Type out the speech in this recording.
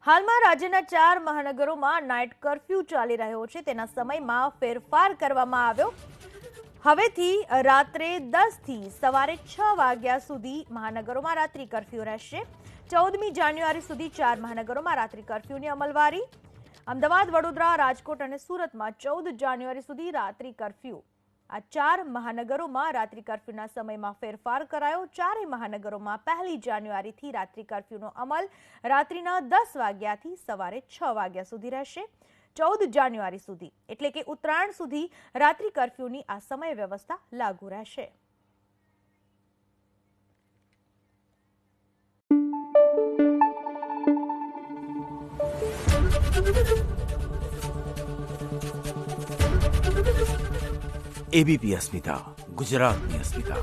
હાલમાં રાજ્યના 4 મહાનગરોમાં નાઇટ કર્ફ્યુ ચાલી રહ્યો છે। તેના સમયમાં ફેરફાર કરવામાં આવ્યો। હવેથી રાત્રે 10 થી સવારે 6 વાગ્યા સુધી મહાનગરોમાં રાત્રિ કર્ફ્યુ રહેશે। 14મી જાન્યુઆરી સુધી 4 મહાનગરોમાં રાત્રિ કર્ફ્યુની અમલવારી। અમદાવાદ, વડોદરા, રાજકોટ અને સુરતમાં 14 જાન્યુઆરી સુધી રાત્રિ કર્ફ્યુ। આ 4 મહાનગરોમાં રાત્રિ કર્ફ્યુના સમયમાં ફેરફાર કરાયો। 4 મહાનગરોમાં 1 જાન્યુઆરીથી રાત્રિ કર્ફ્યુનો અમલ રાત્રિના 10 વાગ્યાથી સવારે 6 વાગ્યા સુધી રહેશે। 14 જાન્યુઆરી સુધી એટલે કે ઉત્તરાયણ સુધી રાત્રિ કર્ફ્યુની આ સમય વ્યવસ્થા લાગુ રહેશે। एबीपी अस्मिता, गुजरातनी अस्मिता।